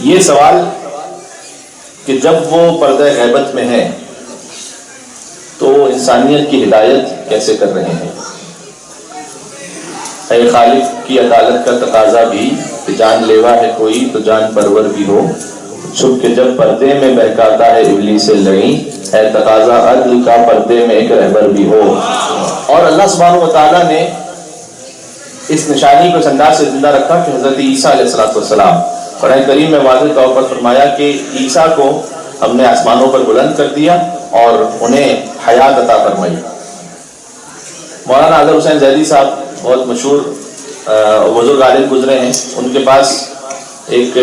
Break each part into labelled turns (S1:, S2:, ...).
S1: یہ سوال کہ جب وہ پردہ غیبت میں ہے تو انسانیت کی ہدایت کیسے کر رہے ہیں؟ اے خالق کی عدالت کا تقاضا بھی کہ جان لیوا ہے کوئی تو جان پرور بھی ہو، چھپ کے جب پردے میں بہکاتا ہے ابلیس سے لڑیں، ہے تقاضا عدل کا پردے میں ایک رہبر بھی ہو۔ اور اللہ سبحانہ و تعالیٰ نے اس نشانی کو اس انداز سے زندہ رکھا کہ حضرت عیسیٰ علیہ السلام، قرآن کریم میں واضح طور پر فرمایا کہ عیسیٰ کو ہم نے آسمانوں پر بلند کر دیا اور انہیں حیات عطا فرمائی۔ مولانا اظہر حسین زیدی صاحب بہت مشہور بزرگ عالم گزرے ہیں، ان کے پاس ایک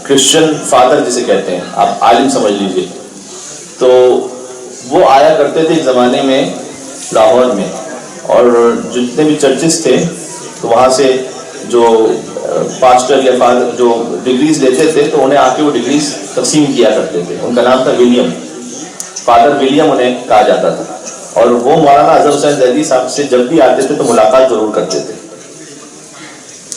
S1: کرسچن فادر جسے کہتے ہیں، آپ عالم سمجھ لیجئے، تو وہ آیا کرتے تھے ایک زمانے میں لاہور میں، اور جتنے بھی چرچز تھے تو وہاں سے جو پاسٹر یا فادر جو ڈگریز لیتے تھے تو انہیں آ کے وہ ڈگریز تقسیم کیا کرتے تھے۔ ان کا نام تھا ولیم، فادر ولیم انہیں کہا جاتا تھا، اور وہ مولانا اظہر حسین زیدی صاحب سے جب بھی آتے تھے تو ملاقات ضرور کرتے تھے۔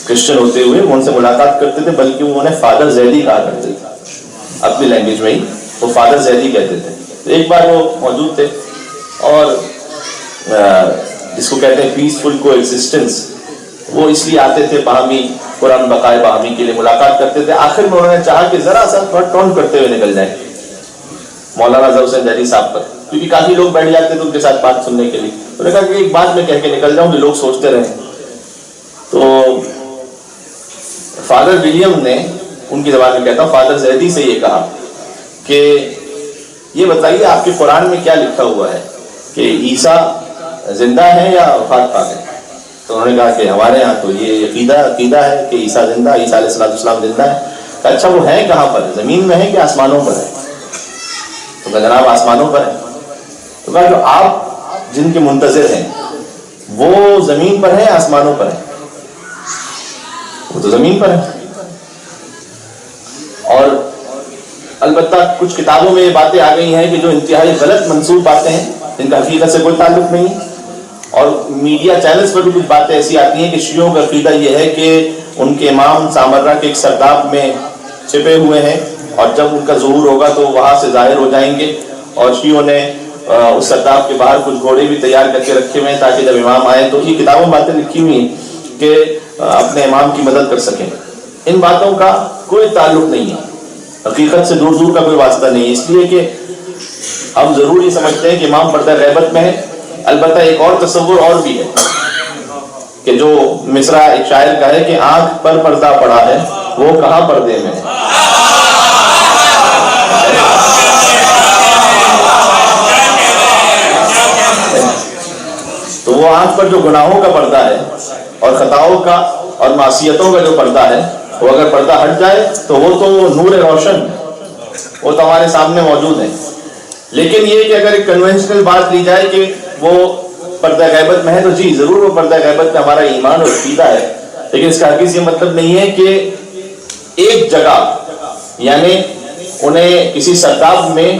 S1: کرسچن ہوتے ہوئے وہ ان سے ملاقات کرتے تھے، بلکہ وہ انہیں فادر زیدی کہا کرتے تھے، اپنی لینگویج میں ہی وہ فادر زیدی کہتے تھے۔ تو ایک بار وہ موجود تھے اور جس کو کہتے ہیں پیسفل کو ایگزسٹنس، وہ اس لیے آتے تھے باہمی قرآن بقائے باہمی کے لیے ملاقات کرتے تھے۔ آخر میں انہوں نے چاہا کہ ذرا سا تھوڑا ٹون کرتے ہوئے نکل جائیں مولانا اظہر حسین زیدی صاحب پر، کیونکہ کافی لوگ بیٹھ جاتے تھے ان کے ساتھ بات سننے کے لیے۔ انہوں نے کہا کہ ایک بات میں کہہ کے نکل جاؤں کہ لوگ سوچتے رہیں۔ تو فادر ولیم نے ان کی زبان میں کہتا ہوں فادر زیدی سے یہ کہا کہ یہ بتائیے آپ کے قرآن میں کیا لکھا ہوا ہے کہ عیسیٰ زندہ ہے یا وفات پا گئے؟ تو انہوں نے کہا کہ ہمارے ہاں تو یہ عقیدہ ہے کہ عیسیٰ زندہ، عیسیٰ علیہ السلام زندہ ہے۔ کہ اچھا وہ ہے کہاں پر، زمین میں ہے کہ آسمانوں پر ہے؟ تو کہا جناب آسمانوں پر ہے۔ تو کہا جو آپ جن کے منتظر ہیں وہ زمین پر ہے آسمانوں پر ہے؟ وہ تو زمین پر ہے۔ اور البتہ کچھ کتابوں میں یہ باتیں آ گئی ہیں کہ جو انتہائی غلط منسوب باتیں ہیں جن کا حقیقت سے کوئی تعلق نہیں ہے، اور میڈیا چینلز پر بھی کچھ باتیں ایسی آتی ہیں کہ شیعوں کا عقیدہ یہ ہے کہ ان کے امام سامرہ کے ایک سرداب میں چھپے ہوئے ہیں، اور جب ان کا ظہور ہوگا تو وہاں سے ظاہر ہو جائیں گے، اور شیعوں نے اس سرداب کے باہر کچھ گھوڑے بھی تیار کر کے رکھے ہوئے ہیں تاکہ جب امام آئے تو یہ کتابوں میں باتیں لکھی ہوئی ہیں کہ اپنے امام کی مدد کر سکیں۔ ان باتوں کا کوئی تعلق نہیں ہے، حقیقت سے دور دور کا کوئی واسطہ نہیں ہے، اس لیے کہ ہم ضرور یہ سمجھتے ہیں کہ امام پردہ غیبت میں ہے۔ البتہ ایک اور تصور اور بھی ہے کہ جو مصرع ایک شاعر کا ہے کہ آنکھ پر پردہ پڑا ہے وہ کہاں پردے میں ہے۔ تو وہ آنکھ پر جو گناہوں کا پردہ ہے اور خطاؤں کا اور معصیتوں کا جو پردہ ہے، وہ اگر پردہ ہٹ جائے تو وہ تو نور روشن، وہ تو ہمارے سامنے موجود ہے۔ لیکن یہ کہ اگر ایک کنونشنل بات لی جائے کہ وہ پردہ غیبت میں ہے تو جی ضرور وہ پردہ غیبت میں ہمارا ایمان اور عقیدہ ہے، لیکن اس کا ہرگز یہ مطلب نہیں ہے کہ ایک جگہ یعنی انہیں کسی سرداب میں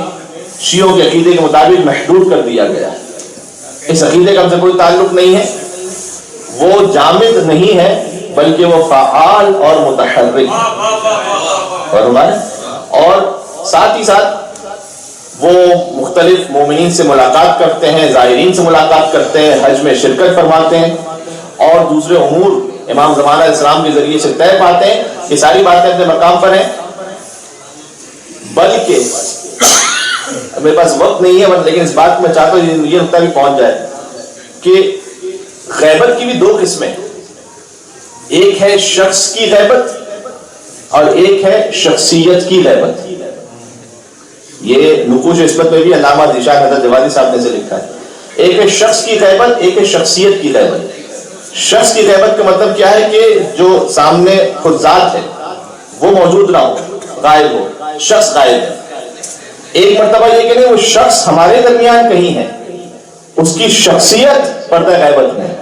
S1: شیعوں کے عقیدے کے مطابق محدود کر دیا گیا ہے۔ اس عقیدے کا ہم سے کوئی تعلق نہیں ہے، وہ جامد نہیں ہے بلکہ وہ فعال اور متحرک ہے، اور ساتھ ہی ساتھ وہ مختلف مومنین سے ملاقات کرتے ہیں، زائرین سے ملاقات کرتے ہیں، حج میں شرکت فرماتے ہیں، اور دوسرے امور امام زمانہ علیہ السلام کے ذریعے سے طے پاتے ہیں۔ یہ ساری باتیں اپنے مقام پر ہیں، بلکہ میرے پاس وقت نہیں ہے لیکن اس بات میں چاہتا ہوں یہ نقطہ بھی پہنچ جائے کہ غیبت کی بھی دو قسمیں، ایک ہے شخص کی غیبت اور ایک ہے شخصیت کی غیبت۔ یہ نقوش عصمت میں بھی علامہ ذیشان حضرت جوادی صاحب نے سے لکھا ہے۔ ایک ہے شخص کی غیبت، ایک ہے شخصیت کی غیبت۔ شخص کی غیبت کا مطلب کیا ہے کہ جو سامنے خود ذات ہے وہ موجود نہ ہو، غائب ہو، شخص غائب ہے۔ ایک مرتبہ یہ کہ نہیں وہ شخص ہمارے درمیان کہیں ہے، اس کی شخصیت پردہ غیبت میں ہے۔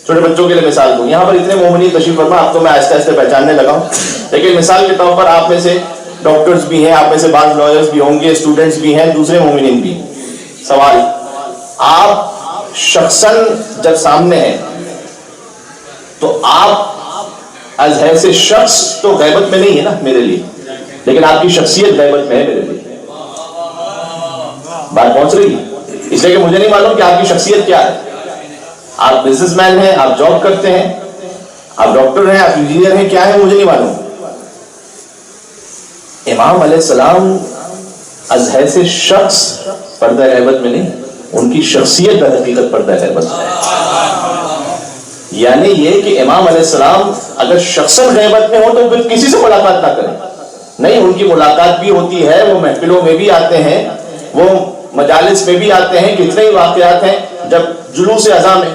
S1: چھوٹے بچوں کے لیے مثال دوں، یہاں پر اتنے مومنین تشریف فرما، اب تو میں آہستہ آہستہ پہچاننے لگا ہوں، لیکن مثال کے طور پر آپ میں سے ڈاکٹرز بھی ہیں، آپ میں سے بعض لائرز بھی ہوں گے، اسٹوڈنٹس بھی ہیں، دوسرے مومنین بھی۔ سوال، آپ شخصاً جب سامنے ہیں تو آپ از حیث شخص تو غیبت میں نہیں ہے نا میرے لیے، لیکن آپ کی شخصیت غیبت میں ہے میرے لیے. بات پہنچ رہی ہے؟ اس لیے کہ مجھے نہیں معلوم کہ آپ کی شخصیت کیا ہے. آپ بزنس مین ہیں، آپ جاب کرتے ہیں، آپ ڈاکٹر ہیں، آپ انجینئر ہیں، کیا ہے مجھے نہیں معلوم. امام علیہ السلام از حیث شخص پردہ غیبت میں نہیں، ان کی شخصیت در حقیقت پردہ غیبت میں ہے. یعنی یہ کہ امام علیہ السلام اگر شخصاً غیبت میں ہو تو پھر کسی سے ملاقات نہ کریں. نہیں، ان کی ملاقات بھی ہوتی ہے، وہ محفلوں میں بھی آتے ہیں، وہ مجالس میں بھی آتے ہیں. کتنے ہی واقعات ہیں جب جلوس اذاں میں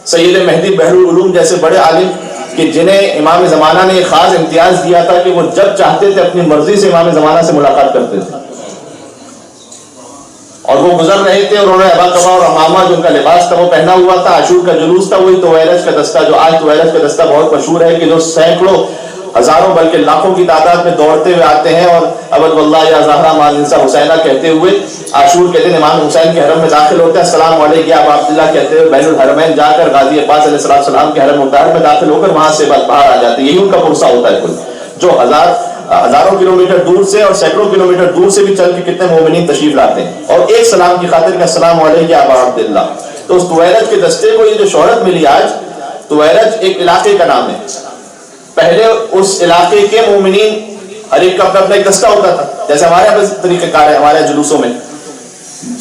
S1: سید مہدی بحر العلوم جیسے بڑے عالم کہ جنہیں امام زمانہ نے ایک خاص امتیاز دیا تھا کہ وہ جب چاہتے تھے اپنی مرضی سے امام زمانہ سے ملاقات کرتے تھے، اور وہ گزر رہے تھے اور انہوں نے ابا قبا اور امامہ جو ان کا لباس تھا وہ پہنا ہوا تھا. عاشور کا جلوس تھا، وہی تویرج کا دستہ جو آج تویرج کا دستہ بہت مشہور ہے کہ جو سینکڑوں ہزاروں بلکہ لاکھوں کی تعداد میں دوڑتے ہوئے آتے ہیں اور ابد واللہ یا زہرا ما ننسا حسینہ کہتے ہوئے عاشور کے دن امام حسین کے حرم میں داخل ہوتے ہیں. السلام علیکم یا ابا عبداللہ کہتے ہوئے بین الحرمین جا کر غازی عباس علیہ السلام کے حرم مطہر میں داخل ہو کر وہاں سے باہر آ جاتے ہیں. یہی ان کا پرسہ ہوتا ہے. کل جو ہزاروں کلومیٹر دور سے اور سینکڑوں کلومیٹر دور سے بھی چل کے کتنے مومنین تشریف لاتے ہیں اور ایک سلام کی خاطر کہ السلام علیکم یا ابا عبداللہ. تو اس تویرج کے دستے کو یہ جو شہرت ملی آج، تویرج ایک علاقے کا نام ہے. پہلے اس علاقے کے مومنین ہر ایک کا اپنا ایک دستہ ہوتا تھا، جیسے ہمارے یہاں طریقہ کار ہے ہمارے جلوسوں میں.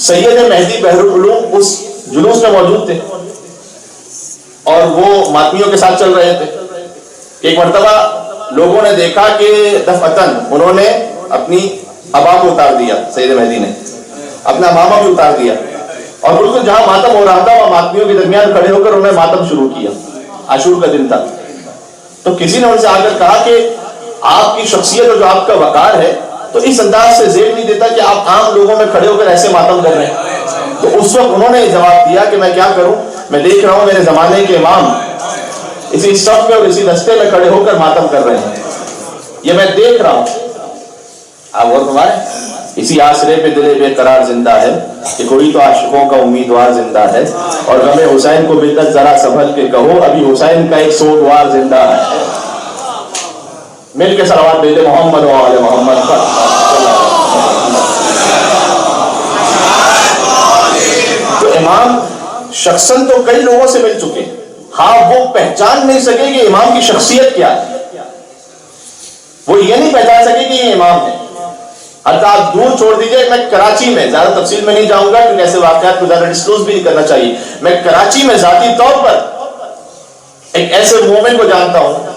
S1: سید مہدی بحر العلوم اس جلوس میں موجود تھے اور وہ ماتمیوں کے ساتھ چل رہے تھے. ایک مرتبہ لوگوں نے دیکھا کہ دفعتاً انہوں نے اپنی ابا کو اتار دیا، سید مہدی نے اپنا امامہ بھی اتار دیا، اور بالکل جہاں ماتم ہو رہا تھا وہاں ماتمیوں کے درمیان کھڑے ہو کر انہوں نے ماتم شروع کیا. عاشور کا دن تھا. تو کسی نے ان سے آ کر کہا کہ آپ کی شخصیت اور جو آپ کا وقار ہے تو اس انداز سے زیب نہیں دیتا کہ آپ عام لوگوں میں کھڑے ہو کر ایسے ماتم کر رہے ہیں. تو اس وقت انہوں نے جواب دیا کہ میں کیا کروں، میں دیکھ رہا ہوں میرے زمانے کے امام اسی صف میں اور اسی دستے میں کھڑے ہو کر ماتم کر رہے ہیں، یہ میں دیکھ رہا ہوں. آپ غور فرمائیں، اسی آسرے پہ دل بے قرار زندہ ہے کہ کوئی تو عاشقوں کا امیدوار زندہ ہے، اور غم حسین کو بدت ذرا سنبھل کے کہو ابھی حسین کا ایک سوگوار زندہ ہے. مل کے صلوات بھیجے محمد و آل محمد پر. تو امام شخصاً تو کئی لوگوں سے مل چکے، ہاں وہ پہچان نہیں سکے کہ امام کی شخصیت کیا ہے. وہ یہ نہیں پہچان سکے کہ یہ امام ہے. حتیٰ آپ دور چھوڑ دیجئے، میں کراچی میں زیادہ تفصیل میں نہیں جاؤں گا کیونکہ ایسے واقعات کو زیادہ ڈسکلوز بھی نہیں کرنا چاہیے. میں کراچی میں ذاتی طور پر ایک ایسے مومن کو جانتا ہوں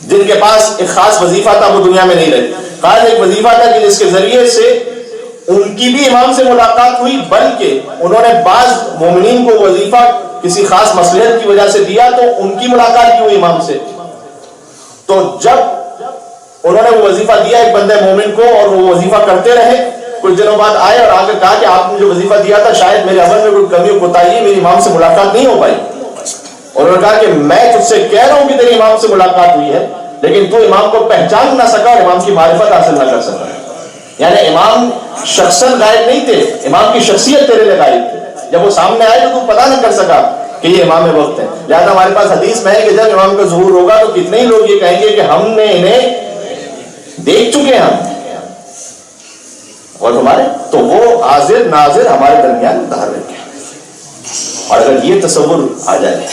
S1: جن کے پاس ایک خاص وظیفہ تھا، وہ دنیا میں نہیں رہے. خاص ایک وظیفہ تھا کہ جس کے ذریعے سے ان کی بھی امام سے ملاقات ہوئی، بلکہ انہوں نے بعض مومنین کو وظیفہ کسی خاص مصلحت کی وجہ سے دیا تو ان کی ملاقات بھی ہوئی امام سے. تو جب انہوں نے وہ وظیفہ دیا ایک بندے مومن کو اور وہ وظیفہ کرتے رہے، کچھ دنوں بعد آئے اور آ کر کہا کہ آپ نے جو وظیفہ دیا تھا شاید میرے عمل میں کوئی کمی کوتاہی ہے، میری امام سے ملاقات نہیں ہو پائی. اور انہوں نے کہا کہ میں تجھ سے کہہ رہا ہوں کہ تیری امام سے ملاقات ہوئی ہے، لیکن تو امام کو پہچان نہ سکا اور امام کی معرفت حاصل نہ کر سکا. یعنی امام شخصاً غائب نہیں تھے، امام کی شخصیت تیرے لیے غائب تھی. جب وہ سامنے آئے تو پتہ نہیں کر سکا کہ یہ امام وقت ہے. لہذا ہمارے پاس حدیث میں ہے کہ جب امام کا ظہور ہوگا تو کتنے ہی لوگ یہ کہیں گے کہ ہم نے انہیں دیکھ چکے ہیں ہم. اور ہمارے تو وہ حاضر ناظر ہمارے درمیان متحرک ہے. اور اگر یہ تصور آ جائے،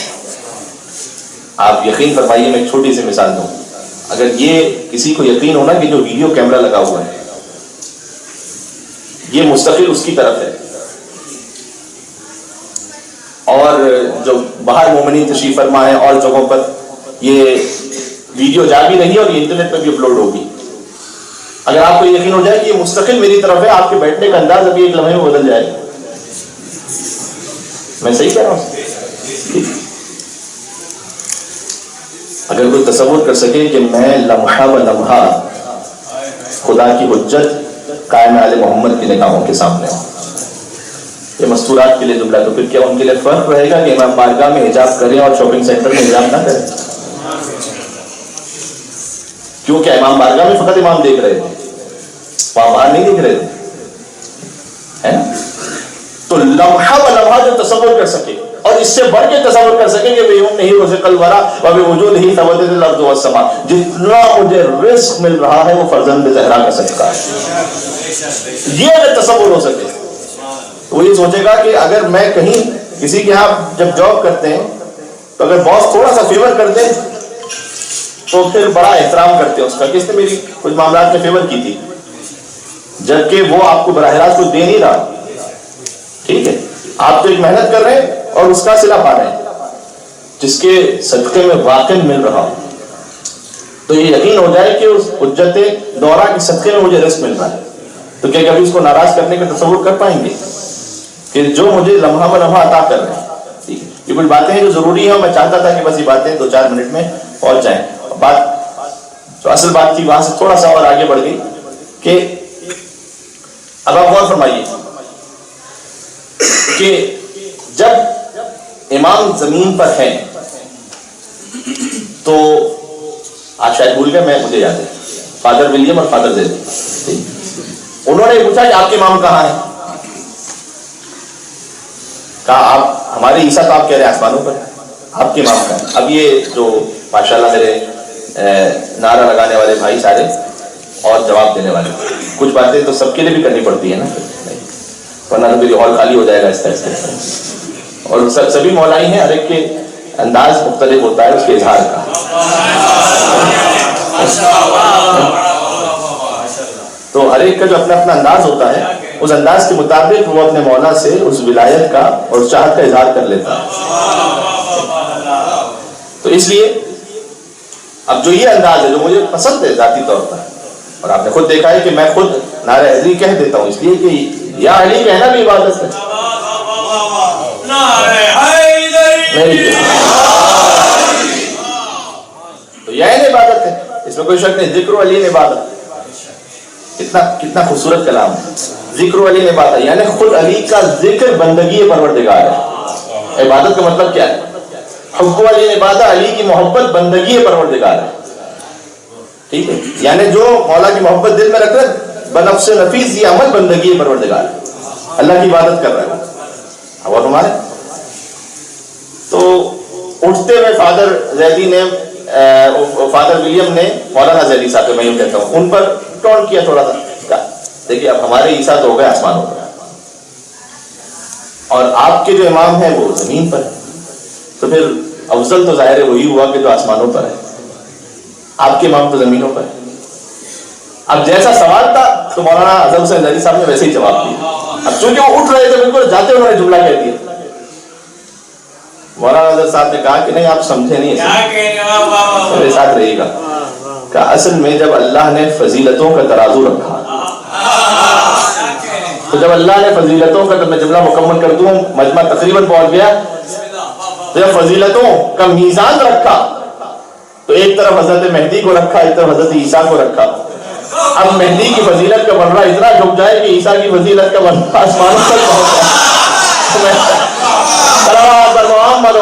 S1: آپ یقین فرمائیے، میں ایک چھوٹی سی مثال دوں. اگر یہ کسی کو یقین ہونا کہ جو ویڈیو کیمرہ لگا ہوا ہے یہ مستقل اس کی طرف ہے اور جو باہر مومنین تشریف فرما ہے اور جگہوں پر یہ ویڈیو جا بھی رہی ہے اور یہ انٹرنیٹ پہ بھی اپلوڈ ہوگی، اگر آپ کو یقین ہو جائے کہ یہ مستقل میری طرف ہے، آپ کے بیٹھنے کا انداز ابھی ایک لمحے میں بدل جائے گا. میں صحیح کہہ رہا ہوں؟ اگر کوئی تصور کر سکے کہ میں لمحہ و لمحہ خدا کی حجت قائم آل محمد کی نگاہوں کے سامنے ہوں، یہ مستورات کے لیے جملہ، تو پھر کیا ان کے لیے فرق رہے گا کہ امام بارگاہ میں حجاب کریں اور شاپنگ سینٹر میں حجاب نہ کریں؟ کیونکہ امام بارگاہ میں فقط امام دیکھ رہے تھے، وہاں باہر نہیں دیکھ رہے تھے. تو لمحہ و لمحہ جو تصور کر سکے اور اس سے بڑھ کے تصور کر سکیں کہ بیوم نہیں رزق الورا وبوجودہ ثبتت الارض والسماء، جتنا مجھے رزق مل رہا ہے وہ فرزند زہرا کا صدقہ ہے. یہ اگر تصور ہو سکے تو وہ یہ سوچے گا کہ اگر میں کہیں کسی کے یہاں جب جاب کرتے ہیں تو اگر باس تھوڑا سا فیور کر دے تو پھر بڑا احترام کرتے ہیں اس کا کہ اس نے میری کچھ معاملات میں فیور کی تھی، جبکہ وہ آپ کو براہ راست کچھ دے نہیں رہا. ٹھیک ہے، آپ تو ایک محنت کر رہے ہیں اور اس کا صلہ پا رہے ہیں جس کے صدقے میں واقع مل رہا ہو، تو یہ یقین ہو جائے کہ اس حجت دورہ کے صدقے میں مجھے رزق مل رہا ہے. تو کیا کبھی اس کو ناراض کرنے کا تصور کر پائیں گے کہ جو مجھے لمحہ بہ لمحہ عطا کر رہے ہیں. ٹھیک ہے، یہ کچھ باتیں ہیں جو ضروری ہیں، میں چاہتا تھا کہ بس یہ باتیں 2-4 منٹ میں پہنچ جائیں. بات جو اصل بات تھی وہاں سے تھوڑا سا اور آگے بڑھ گئی کہ اب آپ غور فرمائیے کہ جب امام زمین پر ہے تو آپ شاید بھول گئے، مجھے یاد ہے فادر ولیم اور فادر زید، انہوں نے پوچھا کہ آپ کے امام کہاں ہیں؟ کہا آپ ہمارے عیسیٰ تو آپ کہہ رہے ہیں آسمانوں پر، آپ کے امام کہاں ہیں؟ اب یہ جو ماشاءاللہ میرے نعرہ لگانے والے بھائی سارے اور جواب دینے والے، کچھ باتیں تو سب کے لیے بھی کرنی پڑتی ہے نا، ورنہ تو میری ہال خالی ہو جائے گا اس طرح سے. اور سبھی مولائی ہیں، ہر ایک کے انداز مختلف ہوتا ہے اس کے اظہار کا. تو ہر ایک کا جو اپنا اپنا انداز ہوتا ہے، اس انداز کے مطابق وہ اپنے مولا سے اس ولایت کا اور اس چاہت کا اظہار کر لیتا ہے. تو اس لیے اب جو یہ انداز ہے جو مجھے پسند ہے ذاتی طور پر، اور آپ نے خود دیکھا ہے کہ میں خود نعرہ حیدری کہہ دیتا ہوں اس لیے کہ یا علی کہنا بھی عبادت ہے. تو یہ عبادت ہے، اس میں کوئی شک نہیں. ذکر علی نے عبادت، کتنا خوبصورت کلام ہے. ذکر علی نے عبادت یعنی خود علی کا ذکر بندگی پروردگار ہے. عبادت کا مطلب کیا ہے؟ حب علی نے عبادت، علی کی محبت بندگی پروردگار ہے. ٹھیک ہے، یعنی جو مولا کی محبت دل میں رکھ رہے بنفس نفیس یہ عمل بندگی پروردگار ہے، اللہ کی عبادت کر رہے ہیں. اور ہمارے تو اٹھتے ہوئے فادر زیدی نے فادر ولیم نے مولانا زیدی صاحب میں یوں کہتا ہوں ان پر ٹون کیا تھوڑا سا. دیکھیے اب ہمارے عیسیٰ تو ہو گئے آسمانوں پر اور آپ کے جو امام ہیں وہ زمین پر، تو پھر افضل تو ظاہر وہی ہوا کہ جو آسمانوں پر ہے، آپ کے امام تو زمینوں پر ہے. اب جیسا سوال تھا تو مولانا اعظم حسین ندوی صاحب نے ویسے ہی جواب دیا. اب چونکہ وہ اٹھ رہے تھے بالکل جاتے انہوں نے جملہ کہہ دیا. مولانا اعظم صاحب نے کہا کہ نہیں آپ سمجھے نہیں، میرے ساتھ رہیے گا. کہ اصل میں جب اللہ نے فضیلتوں کا ترازو رکھا تو جب اللہ نے فضیلتوں کا، میں جملہ مکمل کر دوں مجمع تقریباً پہنچ گیا، جب فضیلتوں کا میزان رکھا تو ایک طرف حضرت مہدی کو رکھا، ایک طرف حضرت عیسیٰ کو رکھا. اب مہدی کی فضیلت کا بنرا اتنا جھک جائے کہ عیسیٰ کی فضیلت کا بنرا آسمانوں تک پہنچ جائے. محمد